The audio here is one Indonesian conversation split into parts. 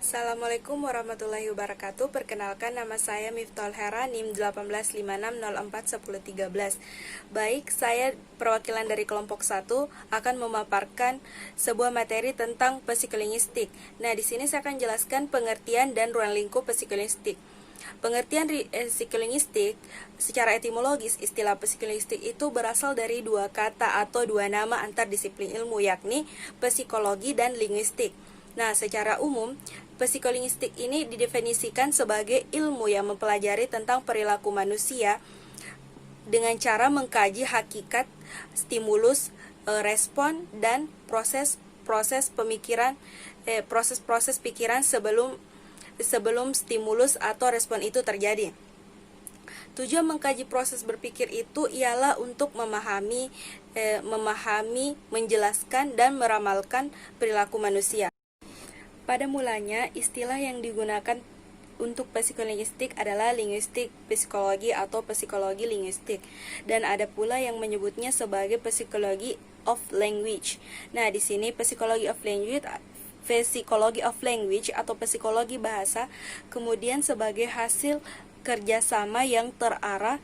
Assalamualaikum warahmatullahi wabarakatuh. Perkenalkan, nama saya Miftahul Hera, NIM 1856041013. Baik, saya perwakilan dari kelompok 1 akan memaparkan sebuah materi tentang psikolinguistik. Nah, di sini saya akan jelaskan pengertian dan ruang lingkup psikolinguistik. Pengertian psikolinguistik secara etimologis, istilah psikolinguistik itu berasal dari dua kata atau dua nama antar disiplin ilmu, yakni psikologi dan linguistik. Nah, secara umum, psikolinguistik ini didefinisikan sebagai ilmu yang mempelajari tentang perilaku manusia dengan cara mengkaji hakikat, stimulus, respon, dan proses pikiran sebelum stimulus atau respon itu terjadi. Tujuan mengkaji proses berpikir itu ialah untuk memahami, menjelaskan, dan meramalkan perilaku manusia. Pada mulanya, istilah yang digunakan untuk psikolinguistik adalah linguistik psikologi atau psikologi linguistik, dan ada pula yang menyebutnya sebagai psikologi of language. Nah, di sini psikologi of language atau psikologi bahasa kemudian sebagai hasil kerjasama yang terarah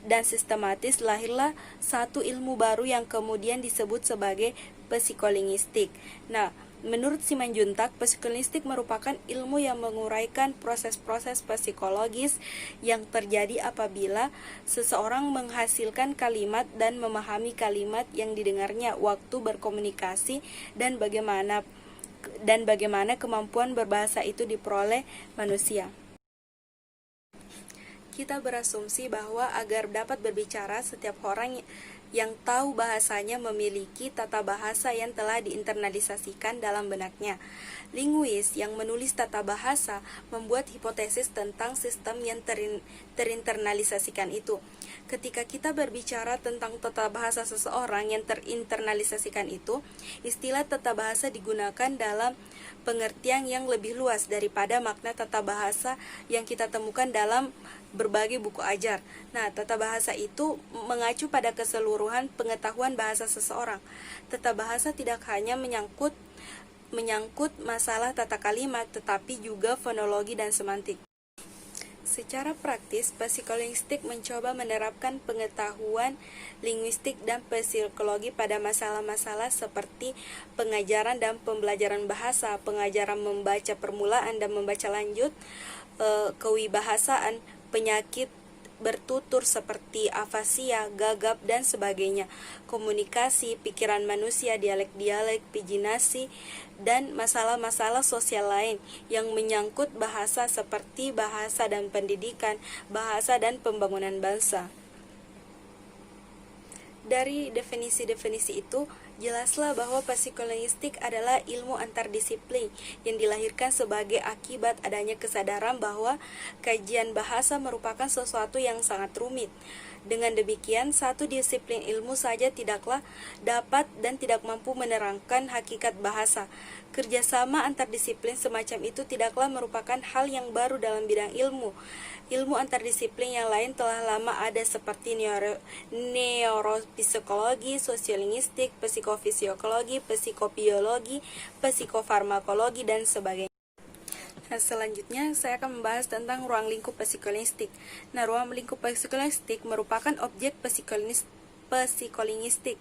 dan sistematis lahirlah satu ilmu baru yang kemudian disebut sebagai psikolinguistik. Nah, menurut Simanjuntak, psikolinguistik merupakan ilmu yang menguraikan proses-proses psikologis yang terjadi apabila seseorang menghasilkan kalimat dan memahami kalimat yang didengarnya waktu berkomunikasi dan bagaimana kemampuan berbahasa itu diperoleh manusia. Kita berasumsi bahwa agar dapat berbicara, setiap orang yang tahu bahasanya memiliki tata bahasa yang telah diinternalisasikan dalam benaknya. Linguis yang menulis tata bahasa membuat hipotesis tentang sistem yang terinternalisasikan itu. Ketika kita berbicara tentang tata bahasa seseorang yang terinternalisasikan itu, istilah tata bahasa digunakan dalam pengertian yang lebih luas daripada makna tata bahasa yang kita temukan dalam berbagai buku ajar. Nah, tata bahasa itu mengacu pada keseluruhan pengetahuan bahasa seseorang. Tata bahasa tidak hanya menyangkut masalah tata kalimat, tetapi juga fonologi dan semantik. Secara praktis, psikolinguistik mencoba menerapkan pengetahuan linguistik dan psikologi pada masalah-masalah seperti pengajaran dan pembelajaran bahasa, pengajaran membaca permulaan dan membaca lanjut, kewibahasaan, penyakit bertutur seperti afasia, gagap, dan sebagainya, komunikasi, pikiran manusia, dialek-dialek, pijinasi, dan masalah-masalah sosial lain yang menyangkut bahasa seperti bahasa dan pendidikan, bahasa dan pembangunan bangsa. Dari definisi-definisi itu, jelaslah bahwa psikolinguistik adalah ilmu antardisiplin yang dilahirkan sebagai akibat adanya kesadaran bahwa kajian bahasa merupakan sesuatu yang sangat rumit. Dengan demikian, satu disiplin ilmu saja tidaklah dapat dan tidak mampu menerangkan hakikat bahasa. Kerjasama antardisiplin semacam itu tidaklah merupakan hal yang baru dalam bidang ilmu. Ilmu antardisiplin yang lain telah lama ada seperti neuropsikologi, sosiolinguistik, psikofisiologi, psikobiologi, psikofarmakologi, dan sebagainya. Nah, selanjutnya saya akan membahas tentang ruang lingkup psikolinguistik. Nah, ruang lingkup psikolinguistik merupakan objek psikolinguistik,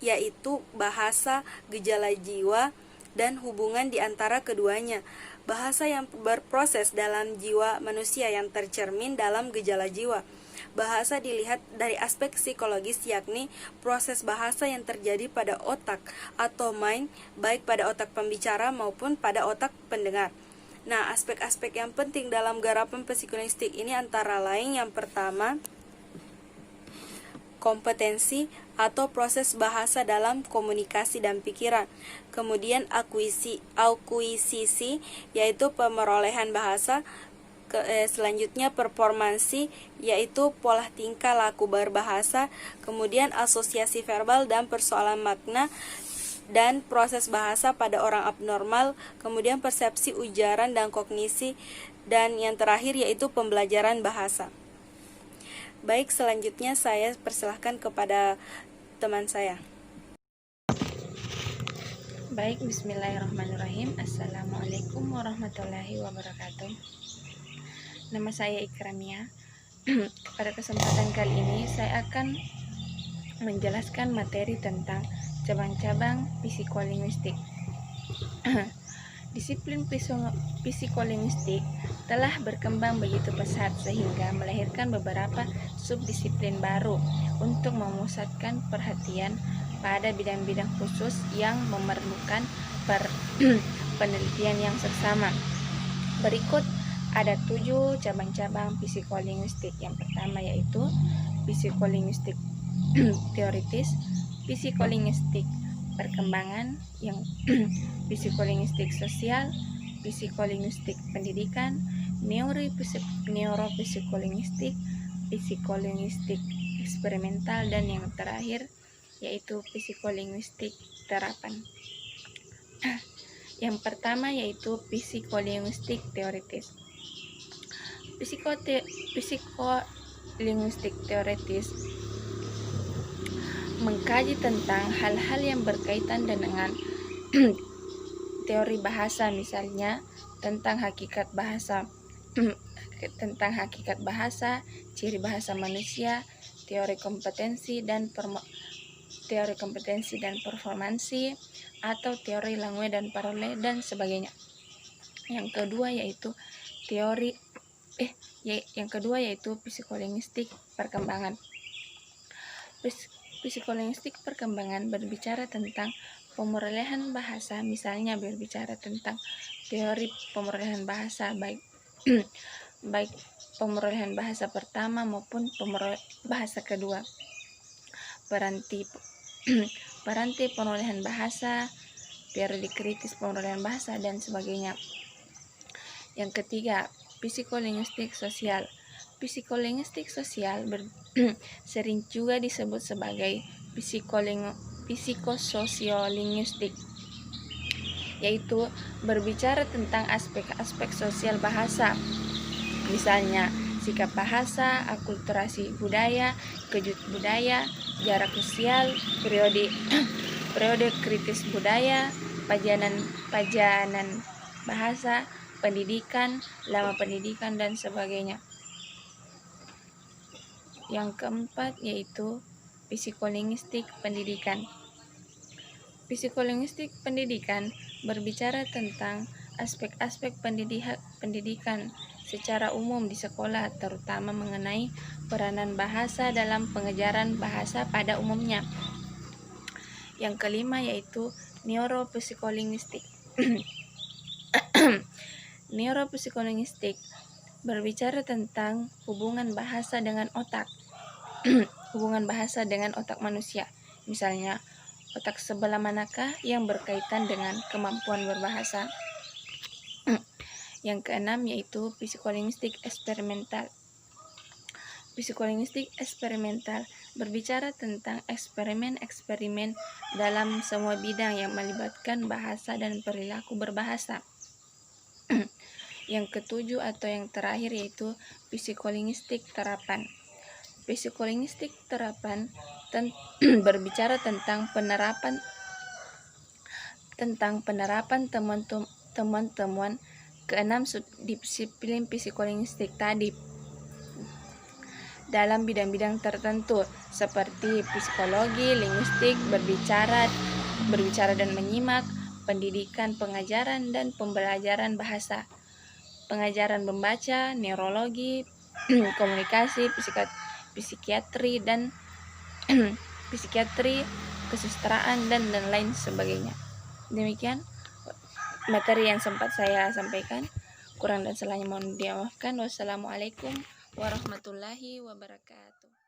yaitu bahasa, gejala jiwa, dan hubungan di antara keduanya. Bahasa yang berproses dalam jiwa manusia yang tercermin dalam gejala jiwa. Bahasa dilihat dari aspek psikologis, yakni proses bahasa yang terjadi pada otak atau mind, baik pada otak pembicara maupun pada otak pendengar. Nah, aspek-aspek yang penting dalam garapan psikolinguistik ini antara lain yang pertama, kompetensi atau proses bahasa dalam komunikasi dan pikiran. Kemudian akuisisi yaitu pemerolehan bahasa. Selanjutnya performansi yaitu pola tingkah laku berbahasa. Kemudian asosiasi verbal dan persoalan makna dan proses bahasa pada orang abnormal, kemudian persepsi ujaran dan kognisi, dan yang terakhir yaitu pembelajaran bahasa. Baik, selanjutnya saya persilahkan kepada teman saya. Baik, bismillahirrahmanirrahim. Assalamualaikum warahmatullahi wabarakatuh. Nama saya Ikramia. Pada kesempatan kali ini saya akan menjelaskan materi tentang cabang-cabang psikolinguistik. Disiplin psikolinguistik telah berkembang begitu pesat sehingga melahirkan beberapa subdisiplin baru untuk memusatkan perhatian pada bidang-bidang khusus yang memerlukan penelitian yang seksama. Berikut ada 7 cabang-cabang psikolinguistik. Yang pertama yaitu psikolinguistik teoritis, psikolinguistik perkembangan, yang psikolinguistik sosial, psikolinguistik pendidikan, neuropsikolinguistik, psikolinguistik eksperimental, dan yang terakhir yaitu psikolinguistik terapan. Yang pertama yaitu psikolinguistik teoritis. Psikolinguistik teoritis mengkaji tentang hal-hal yang berkaitan dengan teori bahasa, misalnya tentang hakikat bahasa, ciri bahasa manusia, teori kompetensi dan performansi, atau teori Lange dan Parole dan sebagainya. Yang kedua yaitu psikolinguistik perkembangan. Psikolinguistik perkembangan berbicara tentang pemerolehan bahasa, misalnya berbicara tentang teori pemerolehan bahasa, baik pemerolehan bahasa pertama maupun bahasa kedua, peranti perolehan bahasa, periode kritis perolehan bahasa, dan sebagainya. Yang ketiga, psikolinguistik sosial. Psikolinguistik sosial sering juga disebut sebagai psikososialinguistik, yaitu berbicara tentang aspek-aspek sosial bahasa, misalnya sikap bahasa, akulturasi budaya, kejut budaya, jarak sosial, periode kritis budaya, pajanan bahasa, pendidikan, lama pendidikan, dan sebagainya. Yang keempat yaitu psikolinguistik pendidikan. Psikolinguistik pendidikan berbicara tentang aspek-aspek pendidikan secara umum di sekolah, terutama mengenai peranan bahasa dalam pengajaran bahasa pada umumnya. Yang kelima yaitu neuropsikolinguistik. Neuropsikolinguistik berbicara tentang hubungan bahasa dengan otak. Hubungan bahasa dengan otak manusia, misalnya otak sebelah manakah yang berkaitan dengan kemampuan berbahasa. Yang keenam yaitu psikolinguistik eksperimental. Psikolinguistik eksperimental berbicara tentang eksperimen-eksperimen dalam semua bidang yang melibatkan bahasa dan perilaku berbahasa. Yang ketujuh atau yang terakhir yaitu psikolinguistik terapan. Psikolinguistik terapan berbicara tentang penerapan temuan-temuan keenam subdisiplin psikolinguistik tadi dalam bidang-bidang tertentu seperti psikologi, linguistik, berbicara dan menyimak, pendidikan, pengajaran dan pembelajaran bahasa, pengajaran membaca, neurologi, komunikasi, psikiatri, kesusastraan, dan lain sebagainya. Demikian materi yang sempat saya sampaikan. Kurang dan salahnya mohon dimaafkan. Wassalamualaikum warahmatullahi wabarakatuh.